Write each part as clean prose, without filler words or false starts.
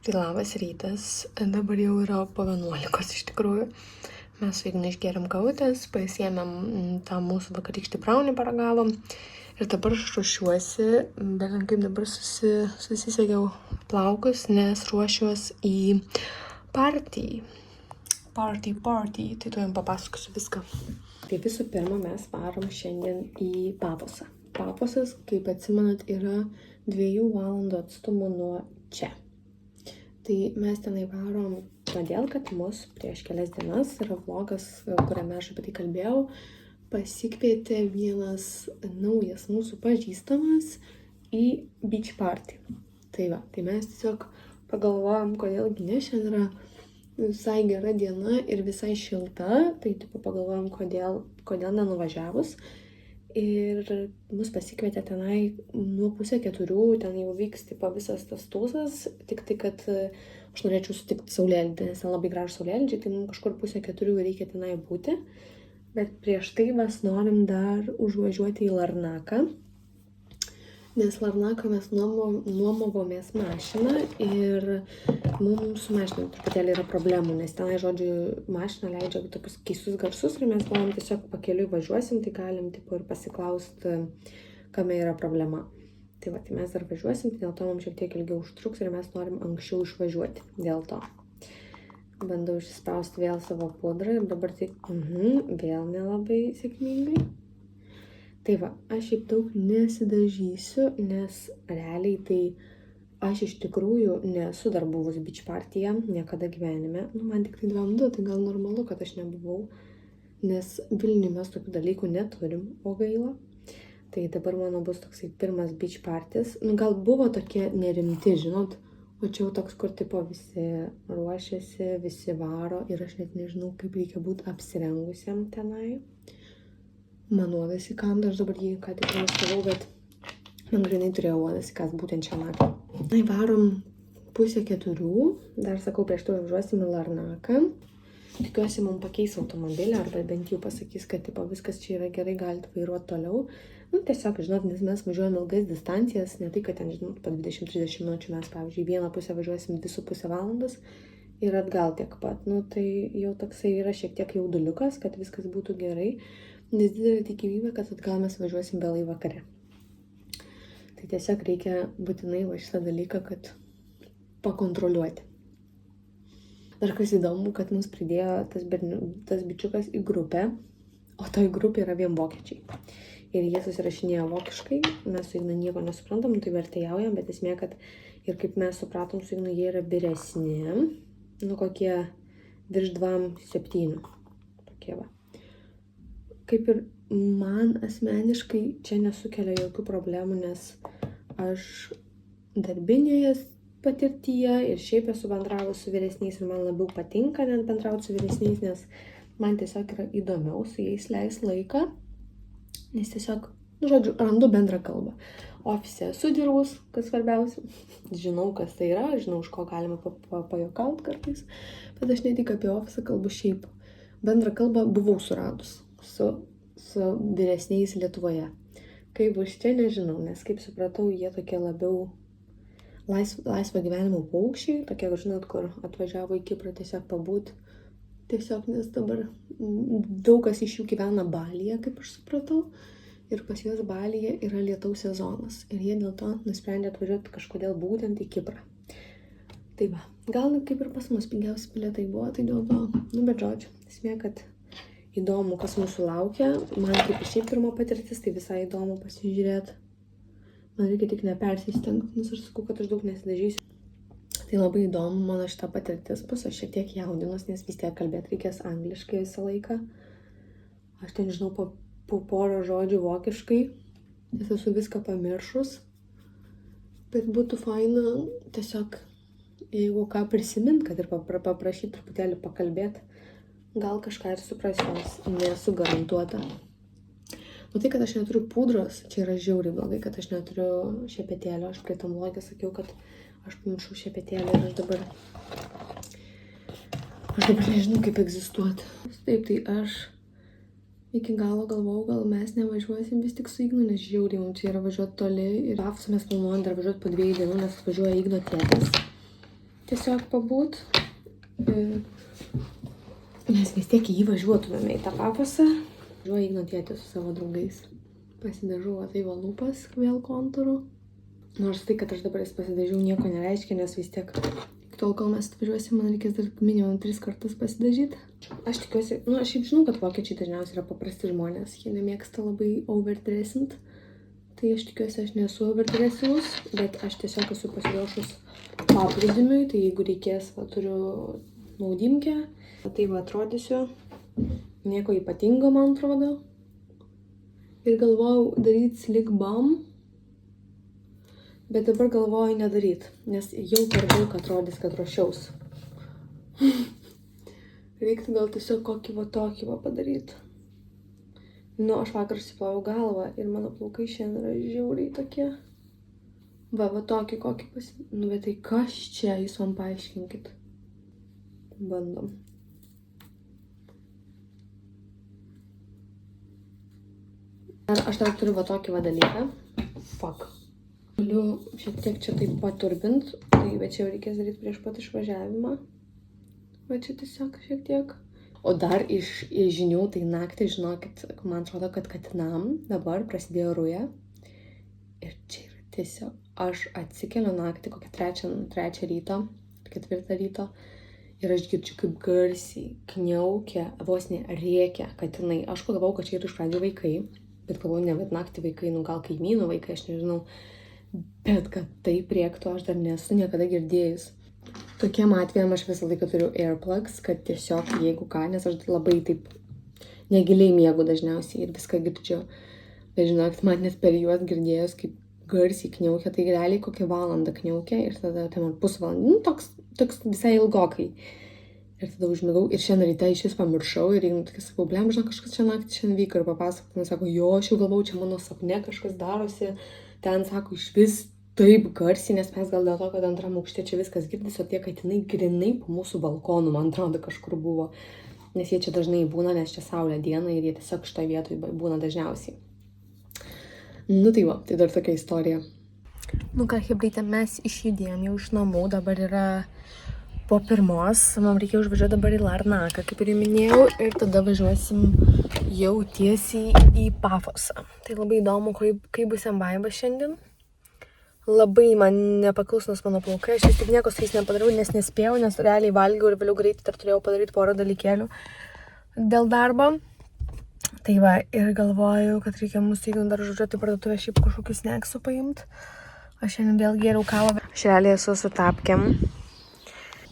Tai labas rytas, dabar jau yra po 11 iš tikrųjų. Mes su Ignu išgėrėm kavutės, pasiėmėm tą mūsų vakarykštį braunį paragavom. Ir dabar aš ruošiuosi, bet kaip dabar susisegiau plaukus, nes ruošiuosi į party. Tai tu jam papasakosiu viską. Tai visų pirma, mes varom šiandien į Paposą. Paposas, kaip atsimenat, yra 2 valandų atstumu nuo čia. Tai mes tenai varom todėl, kad mus prieš kelias dienas yra vlogas, kuriame aš apie tai kalbėjau, pasikvietė vienas naujas mūsų pažįstamas į beach party. Tai mes tiesiog pagalvojom, kodėlgi ne, šiandien yra visai gera diena ir visai šilta, tai pagalvojom, kodėl nenuvažiavus. Ir mus pasikvietė tenai nuo 3:30, ten jau vyks visas tas tūsas, tik tai, kad aš norėčiau sutikti saulėlydį, nes ten labai gražus saulėlydžiai, tai mums kažkur 3:30 reikia tenai būti. Bet prieš tai mes norim dar užvažiuoti į Larnaką, nes Larnaką mes nuomavomės mašiną ir mums su mašina truputėlį yra problemų, nes tenai, žodžiu, mašina leidžia tokius keistus garsus ir mes galvom tiesiog pakeliui važiuosim, tai galim ir pasiklausti, kame yra problema. Tai mes dar važiuosim, tai dėl to mums šiek tiek ilgiau užtruks ir mes norim anksčiau išvažiuoti dėl to. Bandau išsispausti vėl savo pudrą ir dabar vėl nelabai sėkmingai. Tai aš šiaip daug nesidažysiu, nes realiai tai aš iš tikrųjų nesu dar buvus beach partyje, niekada gyvenime. Man tik tai 2 metų, tai gal normalu, kad aš nebuvau, nes Vilniuje mes tokių dalykų neturim, o gaila. Tai dabar mano bus toksai pirmas beach partys. Gal buvo tokie nerimti, žinot, o čia jau toks, kur visi ruošiasi, visi varo ir aš net nežinau, kaip reikia būti apsirengusiam tenai. Man uodas įkando, aš dabar jį ką tik nustavau, bet man grinai turėjo uodas įkąs būtent šią naktį. Tai varom 3:30, dar sakau, prieš tai važiuosim į Larnaką. Tikiuosi, mums pakeis automobilį, arba bent jau pasakys, kad viskas čia yra gerai, galite vairuoti toliau. Tiesiog, žinot, nes mes važiuojame ilgas distancijas, ne tai, kad ten, žinot, po 20-30 minučių mes, pavyzdžiui, vieną pusę važiuosim 2,5 valandos ir atgal tiek pat. Tai jau toksai yra šiek tiek jauduliukas, kad viskas būtų gerai, nes didelė tikimybė, kad atgal mes važiuosim vėlai vakare. Tai tiesiog reikia būtinai šitą dalyką, kad pakontroliuoti. Dar kas įdomu, kad mums pridėjo tas bičiukas į grupę, o toj grupė yra vien vokiečiai. Ir jie susirašinėjo vokiškai, mes su Ignu nieko nesuprantam, tai vertėjaujam, bet esmė, kad ir kaip mes supratom su Ignu, jie yra vyresni, kokie virš 2-7, tokie Kaip ir man asmeniškai čia nesukelia jokių problemų, nes aš darbinėje patirtyje ir šiaip esu bendravus su vyresniais ir man labiau patinka net bendrauti su vyresniais, nes man tiesiog yra įdomiau su jais leist laiką, nes tiesiog, žodžiu, randu bendrą kalbą. Ofise esu dirbus, kas svarbiausia, žinau, kas tai yra, žinau, už ko galima pajuokauti kartais, bet aš ne tik apie ofisą kalbu šiaip. Bendrą kalbą buvau suradus su vyresniais Lietuvoje. Kaip už čia nežinau, nes kaip supratau, jie tokie labiau laisvo gyvenimo paukščiai, tokie, žinot, kur atvažiavo į Kiprą tiesiog pabūt. Tiesiog, nes dabar daug kas iš jų gyvena Balyje, kaip aš supratau, ir pas juos Balyje yra lietaus sezonas. Ir jie dėl to nusprendė atvažiuoti kažkodėl būtent į Kiprą. Tai gal kaip ir pas mus pigiausi bilietai buvo, tai dėl to, bet žodžiu, esmė, kad įdomu, kas mūsų laukia. Man kaip ir šiaip pirma patirtis, tai visai įdomu pasižiūrėti. Man reikia tik nepersistengti, nes aš sakau, kad aš daug nesidažysiu. Tai labai įdomu mano šitą patirtis bus, aš šiek tiek jaudinus, nes vis tiek kalbėti reikės angliškai visą laiką. Aš ten žinau po porą žodžių vokiškai, nes esu viską pamiršus. Bet būtų faina tiesiog, jeigu ką prisimint, kad ir paprašyti truputėlį pakalbėti, gal kažką ir suprasiu, nes nesu garantuota. Tai, kad aš neturiu pudros, čia yra žiauriai blogai, kad aš neturiu šepetėlio. Aš prie tam vlogė sakiau, kad aš pamiršau šepetėlį ir aš dabar nežinau, kaip egzistuoti. Taip, tai aš iki galo galvojau, gal mes nevažiuosim vis tik su Ignu, nes žiauriai mums čia yra važiuoti toli. Ir Pafosą mes planuojam dar važiuoti po 2 dienų, nes važiuoja Igno tėtis. tiesiog pabūt. Mes vis tiek į jį važiuotumėme į tą Pafosą. Važiuoju Ignatėti su savo draugais. Pasidažau tai va lūpas vėl kontūrų. Nors tai, kad aš dabar jas pasidažiau, nieko nereiškia, nes vis tiek tol, kol mes atvažiuosim, man reikės dar minimum 3 kartus pasidažyti. Aš tikiuosi, aš šiaip žinau, kad vokiečiai dažniausiai yra paprasti žmonės. Jie nemėgsta labai overdressint. Tai aš tikiuosi, aš nesu overdressinus, bet aš tiesiog esu pasiruošus paplūdimiui. Tai jeigu reikės, turiu naudimkę. Tai va atrodysiu. Nieko ypatingo, man atrodo. Ir galvojau daryti slick bum. Bet dabar galvoju nedaryt, nes jau per daug atrodys, kad ruošiaus. Reiktų gal tiesiog kokį va tokį va padaryti. Aš vakar susiploviau galvą ir mano plaukai šiandien yra žiauriai tokie. Va tokį kokį bet tai kas čia, jūs man paaiškinkit. Bandom. Aš dar turiu va tokį va dalyką. Fuck. Galiu šiek tiek čia taip paturbint, bet čia jau reikės daryti prieš pat išvažiavimą. Va čia tiesiog šiek tiek. O dar iš žinių, tai naktį, žinokit, man atrodo, kad katinam dabar prasidėjo ruja. Ir čia yra tiesiog, aš atsikeliu naktį kokią 3 ryto, 4 ryto. Ir aš girdžiu, kaip garsiai kniaukia, vos ne rėkia katinai. Aš pagalvojau, kad čia yra iš pradžių vaikai, bet galvoju, ne, bet naktį vaikai, gal kaimynų vaikai, aš nežinau. Bet kad taip rėktų, aš dar nesu niekada girdėjus. Tokiem atvejam aš visą laiką turiu earplugs, kad tiesiog jeigu ką, nes aš labai taip negiliai miegu dažniausiai ir viską girdžiu. Bet žinokit, man net per juos girdėjus, kaip garsiai kniaukia, tai realiai kokią valandą kniaukia ir tada man pusvalandį, toks visai ilgokai. Ir tada užmigau ir šiandien ryte iš vis pamiršau ir sakau, blem, žinok, kažkas čia naktį šiandien vyko ir papasakau, man sako, jo, aš jau galvau, čia mano sapne kažkas darosi. Ten sako, iš vis taip garsiai, nes mes gal dėl to, kad antram aukšte čia viskas girdis, o tie katinai grinai po mūsų balkonų, man atrodo, kažkur buvo. Nes jie čia dažnai būna, nes čia saulė diena ir jie tiesiog šitoj vietoj būna dažniausiai. Tai va, tai dar tokia istorija. Ką, hebrytė, mes išjudėjom jau iš namų, dabar yra po 1, man reikia užvažiuoti dabar į Larnaką, kaip ir jau minėjau, ir tada važiuosim jau tiesiai į Pafosą. Tai labai įdomu, kaip bus jam vaibas šiandien. Labai man nepaklusnus mano plaukai, aš vis tik nieko su jais nepadariau, nes nespėjau, nes realiai valgiau ir vėliau greitai dar turėjau padaryti porą dalykėlių dėl darbo. Tai va, ir galvoju, kad reikia mūsų įgant dar žodžiuoti parduotuvę šiaip kažkokius snacksų paimti. Aš šiandien vėl gėriau kavą. Aš realiai esu su tapkėm,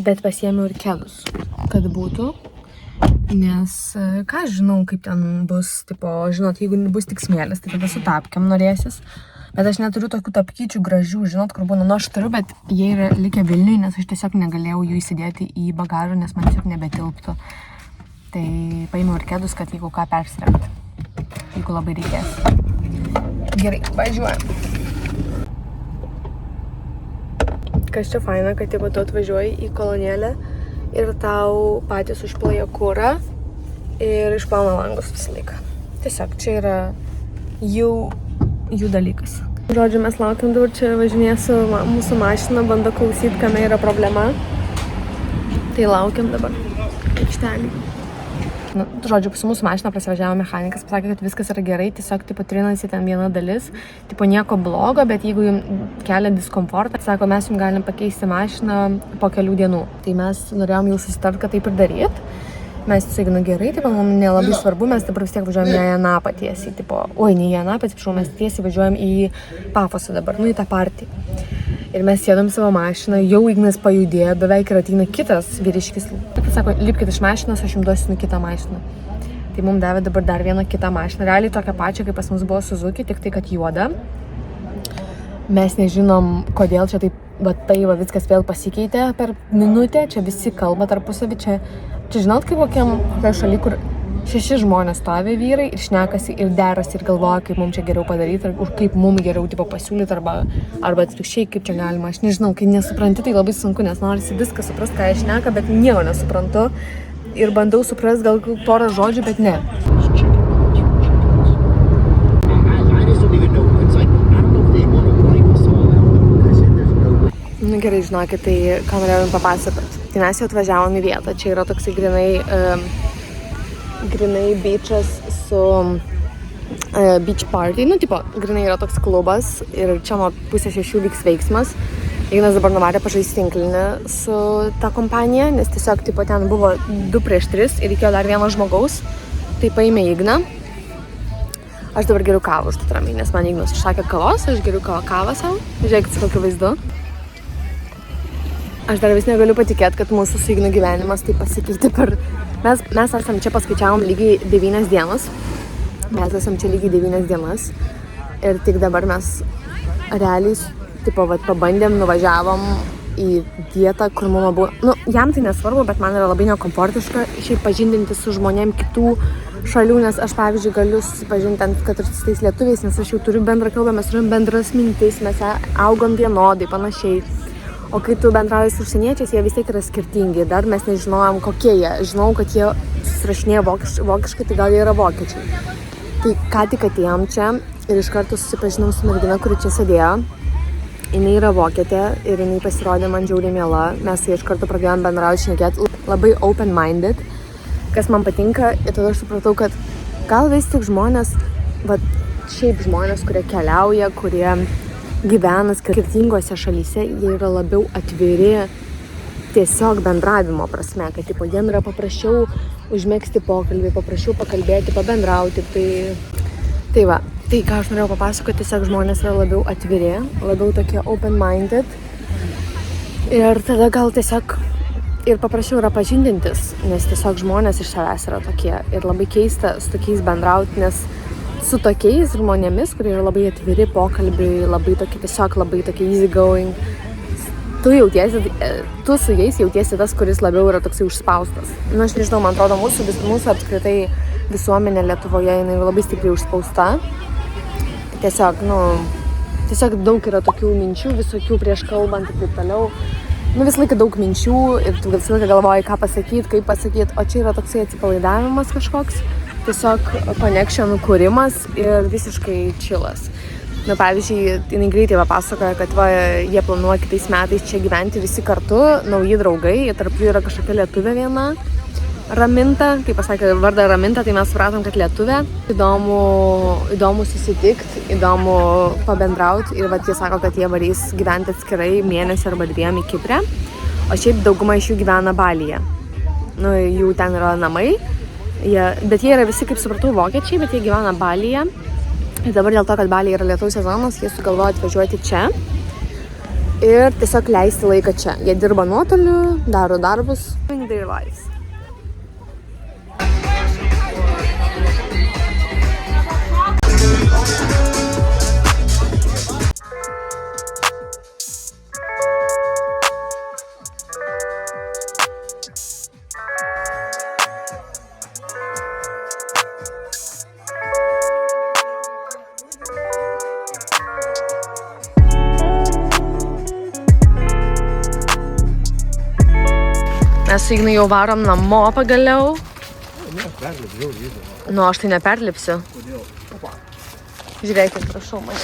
bet pasiėmiau ir kedus, kad būtų. Nes, ką aš žinau, kaip ten bus, žinot, jeigu bus tik smėlis, tai tada su tapkėm norėsis. Bet aš neturiu tokių tapkyčių gražių, žinot, kur būna, aš turiu, bet jie yra likę Vilniui, nes aš tiesiog negalėjau jų įsidėti į bagažą, nes man tiesiog nebetilptų. Tai paėmiau ir kedus, kad jeigu ką persirengti, jeigu labai reikės. Gerai, važiuojam. Kas čia faina, kad jeigu tu atvažiuoji į kolonėlę ir tau patys užplaja kurą ir išplauna langus visą laiką. Tiesiog čia yra jų dalykas. Žodžiu, mes laukiam dabar, čia važinėsiu mūsų mašiną, bando klausyti, kame yra problema. Tai laukiam dabar aikštelį. Žodžiu, su mūsų mašina prasivažiavo mechanikas, pasakė, kad viskas yra gerai, tiesiog trinasi ten viena dalis, nieko blogo, bet jeigu jums kelia diskomfortą, sako, mes jums galim pakeisti mašiną po kelių dienų. Tai mes norėjom jau susitart, kad taip ir daryti. Mes tiesiog, gerai, mums nelabai svarbu, mes dabar vis tiek važiuojam į Anapą tiesiai, ne į Anapą, mes tiesiai važiuojam į Pafosą dabar, į tą partį. Ir mes sėdom savo mašiną, jau Ignas pajudėjo, beveik ir ateina kitas vyriškis. Sako, lipkit iš mašinos, aš jums duosiu kitą mašiną. Tai mums davė dabar dar vieną kitą mašiną, realiai tokią pačią, kaip pas mus buvo Suzuki, tik tai, kad juoda. Mes nežinom, kodėl čia taip, viskas vėl pasikeitė per minutę, čia visi kalba tarpusavį, čia žinot, kaip kokiam šaly, kur 6 žmonės stovi vyrai ir šnekasi ir derasi ir galvoja, kaip mums čia geriau padaryti, ir kaip mums geriau pasiūlyti, arba atvirkščiai, kaip čia galima. Aš nežinau, kai nesupranti, tai labai sunku, nes norisi viską suprast, ką aš šneka, bet nieko nesuprantu. Ir bandau suprast gal porą žodžių, bet ne. Gerai, žinokit, tai ką norėjau jums papasakoti. Tai mes jau atvažiavom į vietą. Čia yra toksai grinai beachas su beach party. Nu, tipo, grinai yra toks klubas ir čia nuo 5:30 vyks veiksmas. Ignas dabar nuvarė pažaisti tinklinį su ta kompanija, nes tiesiog tipo, ten buvo 2-3 ir reikėjo dar vieno žmogaus. Tai paėmė Igną. Aš dabar geriu kavą už tai ramiai, nes man Ignas užsakė kavos, aš geriu kavą savo. Žiūrėkit, kokiu vaizdu. Aš dar vis negaliu patikėti, kad mūsų su Ignu gyvenimas taip pasikeitė per... Mes esam čia paskaičiavom lygiai 9 dienas. Mes esam čia lygiai 9 dienas. Ir tik dabar mes realiai, tipo, pabandėm, nuvažiavom į vietą, kur mama buvo... Nu, jam tai nesvarbu, bet man yra labai nekomfortiška šiaip pažindinti su žmonėm kitų šalių, nes aš, pavyzdžiui, galiu susipažinti, kad ir su tais lietuviais, nes aš jau turiu bendrą kalbą, mes turim bendras mintis, mes augom vienodai, panašiai. O kai tu bendrauji su užsieniečiais, jie vis tiek yra skirtingi. Dar mes nežinojom, kokie jie. Žinau, kad jie susirašinėja vokiškai, tai gal jie yra vokiečiai. Tai ką tik atėjom čia ir iš karto susipažinom su mergina, kuri čia sėdėjo. Jinai yra vokietė ir jinai pasirodė man žiauriai miela. Mes iš karto pradėjom bendrauti, šnekėti, labai open-minded, kas man patinka. Ir tada aš supratau, kad gal vis tik žmonės, šiaip žmonės, kurie keliauja, kurie gyvena skirtingose šalyse, jie yra labiau atviri tiesiog bendravimo prasme, kad tipo, jiem yra paprasčiau užmegzti pokalbį, paprasčiau pakalbėti, pabendrauti. Tai va, tai ką aš norėjau papasakoti, tiesiog žmonės yra labiau atviri, labiau tokie open-minded ir tada gal tiesiog ir paprasčiau yra pažindintis, nes tiesiog žmonės iš savęs yra tokie ir labai keista su tokiais bendrauti, nes su tokiais žmonėmis, kurie yra labai atviri pokalbiui, labai tokie tiesiog labai tokie easy going, tu su jais jautiesi tas, kuris labiau yra toksai užspaustas. Nu, aš nežinau, man atrodo, mūsų apskritai visuomenė Lietuvoje, jinai labai stipriai užspausta. Tiesiog daug yra tokių minčių, visokių prieš kalbant ir taip toliau. Nu, visą laiką daug minčių ir tu visą laiką galvoji, ką pasakyti, kaip pasakyti, o čia yra toksai atsipalaidavimas kažkoks. Tiesiog connection kūrimas ir visiškai chillas. Nu, pavyzdžiui, jinai greitai papasakoja, kad jie planuoja kitais metais čia gyventi visi kartu, nauji draugai, tarp jų yra kažkokia lietuvė viena, Raminta, kaip pasakė vardą Raminta, tai mes supratom, kad lietuvė. Įdomu susitikti, įdomu pabendrauti ir jie sako, kad jie varys gyventi atskirai mėnesį arba 2 į Kiprę, o šiaip dauguma iš jų gyvena Balyje. Nu, jų ten yra namai. Bet jie yra visi, kaip supratau, vokiečiai, bet jie gyvena Balyje. Ir dabar dėl to, kad Balyje yra lietaus sezonas, jie sugalvojo atvažiuoti čia ir tiesiog leisti laiką čia. Jie dirba nuotoliu, daro darbus. Living their lives. Mes su Ignu jau varom namo pagaliau. Nu, aš tai neperlipsiu. Žiūrėkit, prašau mane.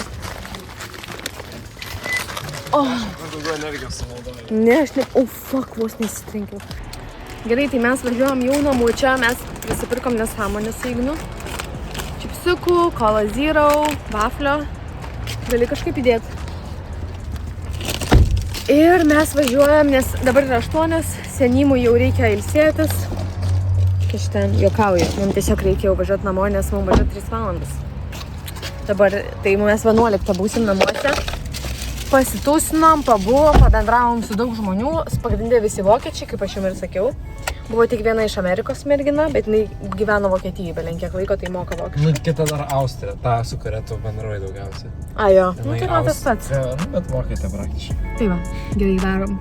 Ne, aš ne... fuck, vos nesitrenkiau. Gerai, tai mes važiuojam jau namo čia, mes prisipirkom nesąmonę su Ignu. Čipsiukų, Cola Zero, vaflio. Gali kažkaip įdėti. Ir mes važiuojam, nes dabar yra 8, senimui jau reikia ilsėtis. Aš ten juokauju, mums tiesiog reikia jau važiuoti namo, nes mums važiuoti 3 valandas. Dabar, tai mes 11 būsim namuose. Pasitūsinom, pabendravom su daug žmonių, pagrindė visi vokiečiai, kaip aš jums ir sakiau. Buvo tik viena iš Amerikos mergina, bet jinai gyveno Vokietijai, belenkiek laiko, tai moka vokiškai. Nu, kita dar Austrija, ta, su kuria tu bendrauji daugiausiai. Jo, nu tai man tas pats. Nu, bet vokietė praktiškai. Tai va, gerai darom.